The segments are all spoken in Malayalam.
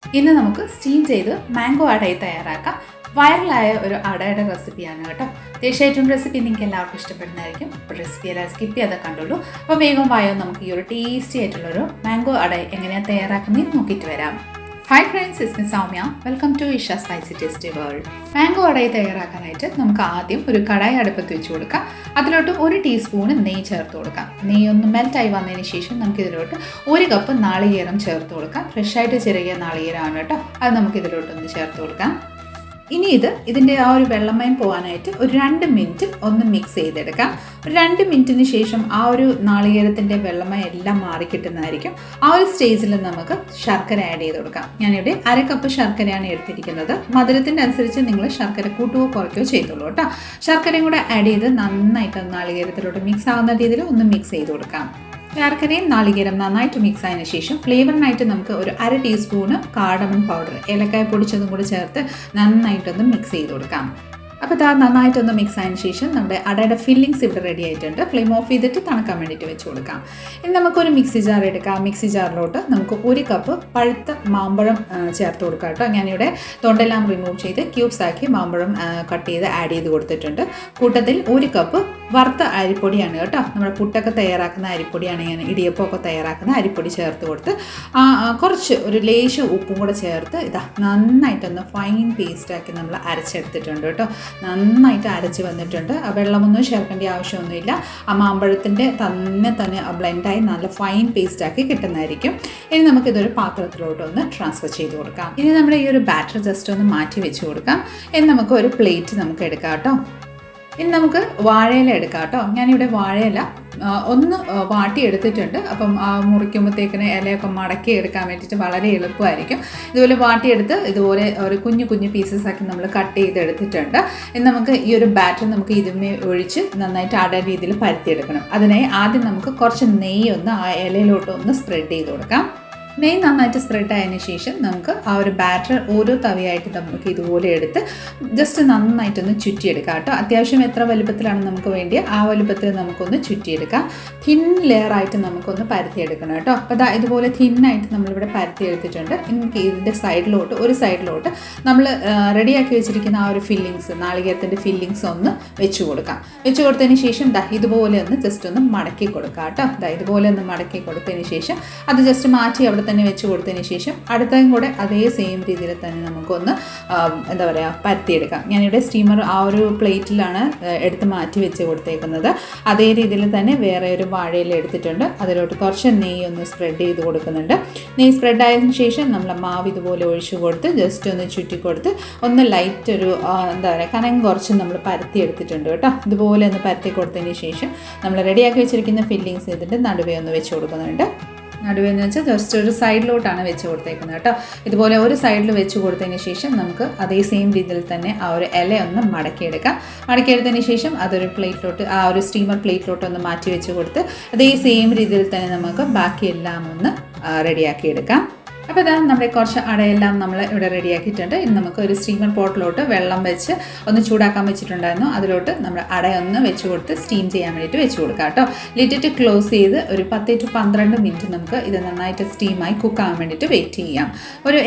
ഇന്ന് നമുക്ക് സ്റ്റീം ചെയ്ത് മാംഗോ അടയി തയ്യാറാക്കാം. വൈറലായ ഒരു അടയുടെ റെസിപ്പിയാണ് കേട്ടോ. തീർച്ചയായിട്ടും റെസിപ്പി നിങ്ങൾക്ക് എല്ലാവർക്കും ഇഷ്ടപ്പെടുന്നതായിരിക്കും. അപ്പോൾ റെസിപ്പി എല്ലാം സ്കിപ്പ് ചെയ്ത് കണ്ടുള്ളൂ. അപ്പോൾ വേഗം വായോ നമുക്ക് ഈ ഒരു ടേസ്റ്റി ആയിട്ടുള്ളൊരു മാംഗോ അട എങ്ങനെയാണ് തയ്യാറാക്കുന്നതെന്ന് നോക്കിയിട്ട് വരാം. Hi friends, it's me Soumya. Welcome to Isha spicy tasty world. Mango adai തയ്യാറാക്കാനായിട്ട് നമുക്ക് ആദ്യം ഒരു കടായി അടുപ്പത്ത് വെച്ച് കൊടുക്കാം. അതിലോട്ട് 1 ടീസ്പൂൺ നെയ്യ് ചേർത്ത് കൊടുക്കാം. നെയ്യ് ഒന്ന് മെൽറ്റായി വന്നതിന് ശേഷം നമുക്കിതിലോട്ട് 1 കപ്പ് നാളികേരം ചേർത്ത് കൊടുക്കാം. ഫ്രഷായിട്ട് ചിരകിയ നാളികേരമാണ് കേട്ടോ. അത് നമുക്കിതിലോട്ടൊന്ന് ചേർത്ത് കൊടുക്കാം. ഇനി ഇതിൻ്റെ ആ ഒരു വെള്ളമയം പോകാനായിട്ട് ഒരു 2 മിനിറ്റ് ഒന്ന് മിക്സ് ചെയ്തെടുക്കാം. ഒരു 2 മിനിറ്റിന് ശേഷം ആ ഒരു നാളികേരത്തിൻ്റെ വെള്ളമയം എല്ലാം മാറിക്കിട്ടുന്നതായിരിക്കും. ആ ഒരു സ്റ്റേജിൽ നമുക്ക് ശർക്കര ആഡ് ചെയ്ത് കൊടുക്കാം. ഞാനിവിടെ 1/2 കപ്പ് ശർക്കരയാണ് എടുത്തിരിക്കുന്നത്. മധുരത്തിൻ്റെ അനുസരിച്ച് നിങ്ങൾ ശർക്കര കൂട്ടുകയോ കുറയ്ക്കുകയോ ചെയ്തോളൂ കേട്ടോ. ശർക്കരയും കൂടെ ആഡ് ചെയ്ത് നന്നായിട്ട് നാളികേരത്തിലോട്ട് മിക്സ് ആവുന്ന രീതിയിൽ ഒന്ന് മിക്സ് ചെയ്ത് കൊടുക്കാം. ശർക്കരയും നാളികേരം നന്നായിട്ട് മിക്സ് ആയതിനു ശേഷം ഫ്ലേവറിനായിട്ട് നമുക്ക് ഒരു 1/2 ടീസ്പൂണ് കാർഡമൺ പൗഡർ, ഏലക്കായ പൊടിച്ചതും കൂടി ചേർത്ത് നന്നായിട്ടൊന്ന് മിക്സ് ചെയ്ത് കൊടുക്കാം. അപ്പോൾ ഇത് നന്നായിട്ടൊന്ന് മിക്സ് ആയതിനു ശേഷം നമ്മുടെ അടയുടെ ഫില്ലിങ്സ് ഇവിടെ റെഡി ആയിട്ടുണ്ട്. ഫ്ലെയിം ഓഫ് ചെയ്തിട്ട് തണുക്കാൻ വേണ്ടിയിട്ട് വെച്ച് കൊടുക്കാം. ഇനി നമുക്കൊരു മിക്സി ജാർ എടുക്കാം. മിക്സി ജാറിലോട്ട് നമുക്ക് 1 കപ്പ് പഴുത്ത മാമ്പഴം ചേർത്ത് കൊടുക്കാം കേട്ടോ. ഞാനിവിടെ തൊണ്ടെല്ലാം റിമൂവ് ചെയ്ത് ക്യൂബ്സ് ആക്കി മാമ്പഴം കട്ട് ചെയ്ത് ആഡ് ചെയ്ത് കൊടുത്തിട്ടുണ്ട്. കൂട്ടത്തിൽ 1 കപ്പ് വറുത്ത അരിപ്പൊടിയാണ് കേട്ടോ. നമ്മുടെ പുട്ടൊക്കെ തയ്യാറാക്കുന്ന അരിപ്പൊടിയാണ്, ഞാൻ ഇടിയപ്പമൊക്കെ തയ്യാറാക്കുന്ന അരിപ്പൊടി ചേർത്ത് കൊടുത്ത് കുറച്ച് ഒരു ലേശം ഉപ്പും കൂടെ ചേർത്ത് നന്നായിട്ടൊന്ന് ഫൈൻ പേസ്റ്റാക്കി നമ്മൾ അരച്ചെടുത്തിട്ടുണ്ട് കേട്ടോ. നന്നായിട്ട് അരച്ച് വന്നിട്ടുണ്ട്. വെള്ളമൊന്നും ചേർക്കേണ്ട ആവശ്യമൊന്നുമില്ല. ആ മാമ്പഴത്തിൻ്റെ തന്നെ ബ്ലെൻഡായി നല്ല ഫൈൻ പേസ്റ്റാക്കി കിട്ടുന്നതായിരിക്കും. ഇനി നമുക്കിതൊരു പാത്രത്തിലോട്ടൊന്ന് ട്രാൻസ്ഫർ ചെയ്ത് കൊടുക്കാം. ഇനി നമ്മുടെ ഈ ഒരു ബാറ്റർ ജസ്റ്റ് ഒന്ന് മാറ്റി വെച്ച് കൊടുക്കാം. ഇനി നമുക്ക് ഒരു പ്ലേറ്റ് നമുക്ക് എടുക്കാം കേട്ടോ. ഇനി നമുക്ക് വാഴയില എടുക്കാം കേട്ടോ. ഞാനിവിടെ വാഴയില ഒന്ന് വാട്ടിയെടുത്തിട്ടുണ്ട്. അപ്പം മുറിക്കുമ്പോഴത്തേക്കിന് ഇലയൊക്കെ മടക്കി എടുക്കാൻ വേണ്ടിയിട്ട് വളരെ എളുപ്പമായിരിക്കും. ഇതുപോലെ വാട്ടിയെടുത്ത് ഇതുപോലെ ഒരു കുഞ്ഞു പീസസ് ആക്കി നമ്മൾ കട്ട് ചെയ്തെടുത്തിട്ടുണ്ട്. ഇനി നമുക്ക് ഈ ഒരു ബാറ്റർ നമുക്ക് ഇതിന്മേ ഒഴിച്ച് നന്നായിട്ട് അട രീതിയിൽ പരത്തിയെടുക്കണം. അതിനായി ആദ്യം നമുക്ക് കുറച്ച് നെയ്യ് ഒന്ന് ആ ഇലയിലോട്ട് ഒന്ന് സ്പ്രെഡ് ചെയ്ത് കൊടുക്കാം. നെയ്യ് നന്നായിട്ട് സ്പ്രെഡ് ആയതിനു ശേഷം നമുക്ക് ആ ഒരു ബാറ്റർ ഓരോ തവിയായിട്ട് നമുക്ക് ഇതുപോലെ എടുത്ത് ജസ്റ്റ് നന്നായിട്ടൊന്ന് ചുറ്റിയെടുക്കാം കേട്ടോ. അത്യാവശ്യം എത്ര വലുപ്പത്തിലാണ് നമുക്ക് വേണ്ടി ആ വലുപ്പത്തിൽ നമുക്കൊന്ന് ചുറ്റിയെടുക്കാം. തിൻ ലെയറായിട്ട് നമുക്കൊന്ന് പരത്തിയെടുക്കണം കേട്ടോ. അപ്പോൾ ഇതുപോലെ തിന്നായിട്ട് നമ്മളിവിടെ പരത്തിയെടുത്തിട്ടുണ്ട്. എനിക്ക് ഇതിൻ്റെ ഒരു സൈഡിലോട്ട് നമ്മൾ റെഡിയാക്കി വെച്ചിരിക്കുന്ന ആ ഒരു ഫില്ലിങ്സ്, നാളികേരത്തിൻ്റെ ഫില്ലിങ്സ് ഒന്ന് വെച്ച് കൊടുക്കാം. വെച്ച് കൊടുത്തതിന് ശേഷം ഇതുപോലെ ഒന്ന് ജസ്റ്റ് ഒന്ന് മടക്കി കൊടുക്കാം കേട്ടോ. ഇതുപോലെ ഒന്ന് മടക്കി കൊടുത്തതിന് ശേഷം അത് ജസ്റ്റ് മാറ്റി അവിടെ തന്നെ വെച്ച് കൊടുത്തതിന് ശേഷം അടുത്തതും കൂടെ അതേ സെയിം രീതിയിൽ തന്നെ നമുക്കൊന്ന് പരത്തിയെടുക്കാം. ഞാനിവിടെ സ്റ്റീമർ ആ ഒരു പ്ലേറ്റിലാണ് എടുത്ത് മാറ്റി വെച്ച് കൊടുത്തേക്കുന്നത്. അതേ രീതിയിൽ തന്നെ വേറെ ഒരു വാഴയില എടുത്തിട്ടുണ്ട്. അതിലോട്ട് കുറച്ച് നെയ്യ് ഒന്ന് സ്പ്രെഡ് ചെയ്ത് കൊടുക്കുന്നുണ്ട്. നെയ്യ് സ്പ്രെഡ് ആയതിനു ശേഷം നമ്മൾ മാവ് ഇതുപോലെ ഒഴിച്ചു കൊടുത്ത് ജസ്റ്റ് ഒന്ന് ചുറ്റിക്കൊടുത്ത് ഒന്ന് ലൈറ്റ് ഒരു കനം കുറച്ച് നമ്മൾ പരത്തി എടുത്തിട്ടുണ്ട് കേട്ടോ. ഇതുപോലെ ഒന്ന് പരത്തി കൊടുത്തതിന് ശേഷം നമ്മൾ റെഡിയാക്കി വെച്ചിരിക്കുന്ന ഫില്ലിങ്സ് ഇതിൻ്റെ നടുവേ ഒന്ന് വെച്ച് കൊടുക്കുന്നുണ്ട്. നടുവെന്ന് വെച്ചാൽ ജസ്റ്റ് ഒരു സൈഡിലോട്ടാണ് വെച്ച് കൊടുത്തേക്കുന്നത് കേട്ടോ. ഇതുപോലെ ഒരു സൈഡിൽ വെച്ച് കൊടുത്തതിന് ശേഷം നമുക്ക് അതേ സെയിം രീതിയിൽ തന്നെ ആ ഒരു ഇല ഒന്ന് മടക്കിയെടുക്കാം. മടക്കിയെടുത്തതിന് ശേഷം അതൊരു പ്ലേറ്റിലോട്ട് ആ ഒരു സ്റ്റീമർ പ്ലേറ്റിലോട്ട് ഒന്ന് മാറ്റി വെച്ച് കൊടുത്ത് അതേ സെയിം രീതിയിൽ തന്നെ നമുക്ക് ബാക്കിയെല്ലാം ഒന്ന് റെഡിയാക്കി എടുക്കാം. അപ്പോൾ നമ്മുടെ കുറച്ച് അടയെല്ലാം നമ്മൾ ഇവിടെ റെഡിയാക്കിയിട്ടുണ്ട്. ഇനി നമുക്ക് ഒരു സ്റ്റീമർ പോട്ടിലോട്ട് വെള്ളം വെച്ച് ഒന്ന് ചൂടാക്കാൻ വെച്ചിട്ടുണ്ടായിരുന്നു. അതിലോട്ട് നമ്മൾ അടയൊന്ന് വെച്ച് കൊടുത്ത് സ്റ്റീം ചെയ്യാൻ വേണ്ടിയിട്ട് വെച്ച് കൊടുക്കാം കേട്ടോ. ലിറ്റിട്ട് ക്ലോസ് ചെയ്ത് ഒരു 10 to 12 മിനിറ്റ് നമുക്ക് ഇത് നന്നായിട്ട് സ്റ്റീമായി കുക്കാകാൻ വേണ്ടിയിട്ട് വെയിറ്റ് ചെയ്യാം.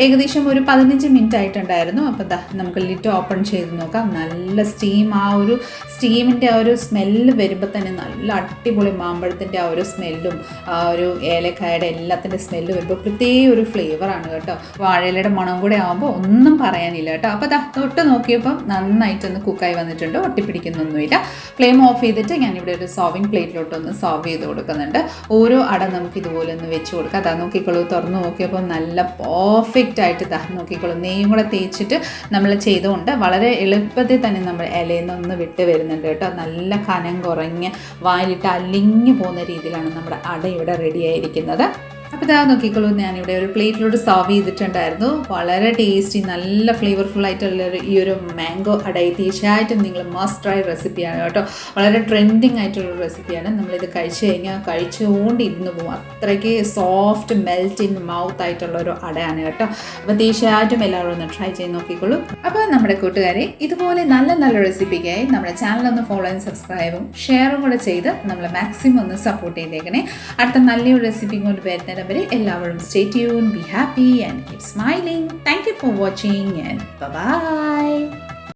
ഏകദേശം ഒരു 15 മിനിറ്റ് ആയിട്ടുണ്ടായിരുന്നു. അപ്പോൾ നമുക്ക് ലിറ്റ് ഓപ്പൺ ചെയ്ത് നോക്കാം. നല്ല സ്റ്റീം, ആ ഒരു സ്റ്റീമിൻ്റെ ആ ഒരു സ്മെല്ല് വരുമ്പോൾ തന്നെ നല്ല അടിപൊളി മാമ്പഴത്തിൻ്റെ ആ ഒരു സ്മെല്ലും ആ ഒരു ഏലക്കായുടെ എല്ലാത്തിൻ്റെ സ്മെല്ല് വരുമ്പോൾ പ്രത്യേക ഒരു ഫ്ലേവറാണ് കേട്ടോ. വാഴയിലയുടെ മണം കൂടെ ആകുമ്പോൾ ഒന്നും പറയാനില്ല കേട്ടോ. അപ്പോൾ തൊട്ട് നോക്കിയപ്പം നന്നായിട്ടൊന്ന് കുക്കായി വന്നിട്ടുണ്ട്. ഒട്ടിപ്പിടിക്കുന്നൊന്നുമില്ല. ഫ്ലെയിം ഓഫ് ചെയ്തിട്ട് ഞാനിവിടെ ഒരു സർവിങ് പ്ലേറ്റിലോട്ടൊന്ന് സർവ് ചെയ്ത് കൊടുക്കുന്നുണ്ട്. ഓരോ അട നമുക്ക് ഇതുപോലെ ഒന്ന് വെച്ച് കൊടുക്കാം. നോക്കിക്കോളൂ, തുറന്ന് നോക്കിയപ്പോൾ നല്ല പെർഫെക്റ്റ് ആയിട്ട് നോക്കിക്കോളൂ. നെയ്യും കൂടെ തേച്ചിട്ട് നമ്മൾ ചെയ്തുകൊണ്ട് വളരെ എളുപ്പത്തിൽ തന്നെ നമ്മൾ ഇലയിൽ നിന്ന് വിട്ട് വരുന്നുണ്ട് കേട്ടോ. നല്ല കനം കുറഞ്ഞ് വായിലിട്ട് അലിഞ്ഞു പോകുന്ന രീതിയിലാണ് നമ്മുടെ അട ഇവിടെ റെഡി ആയിരിക്കുന്നത്. അപ്പോൾ നോക്കിക്കോളൂ, ഞാനിവിടെ ഒരു പ്ലേറ്റിലോട്ട് സർവ് ചെയ്തിട്ടുണ്ടായിരുന്നു. വളരെ ടേസ്റ്റി, നല്ല ഫ്ലേവർഫുൾ ആയിട്ടുള്ള ഈ ഒരു മാംഗോ അടയി തീർച്ചയായിട്ടും നിങ്ങൾ മസ്റ്റ് ട്രൈ റെസിപ്പിയാണ് കേട്ടോ. വളരെ ട്രെൻഡിങ് ആയിട്ടുള്ള റെസിപ്പിയാണ്. നമ്മളിത് കഴിച്ച് കഴിഞ്ഞാൽ കഴിച്ചുകൊണ്ടിരുന്ന് പോകും. അത്രയ്ക്ക് സോഫ്റ്റ് മെൽറ്റ് ഇൻ മൗത്ത് ആയിട്ടുള്ള ഒരു അടയാണ് കേട്ടോ. അപ്പോൾ തീർച്ചയായിട്ടും എല്ലാവരും ഒന്ന് ട്രൈ ചെയ്ത് നോക്കിക്കോളൂ. അപ്പോൾ നമ്മുടെ കൂട്ടുകാരെ, ഇതുപോലെ നല്ല റെസിപ്പിക്കായി നമ്മുടെ ചാനലൊന്ന് ഫോളോ ആൻഡ് സബ്സ്ക്രൈബും ഷെയറും കൂടെ ചെയ്ത് നമ്മളെ മാക്സിമം ഒന്ന് സപ്പോർട്ട് ചെയ്തേക്കണേ. അടുത്ത നല്ലൊരു റെസിപ്പി കൊണ്ട് വരുന്നത് വരുന്നിടം വരെ എല്ലാവരും stay tune, be happy and keep smiling. Thank you for watching and by.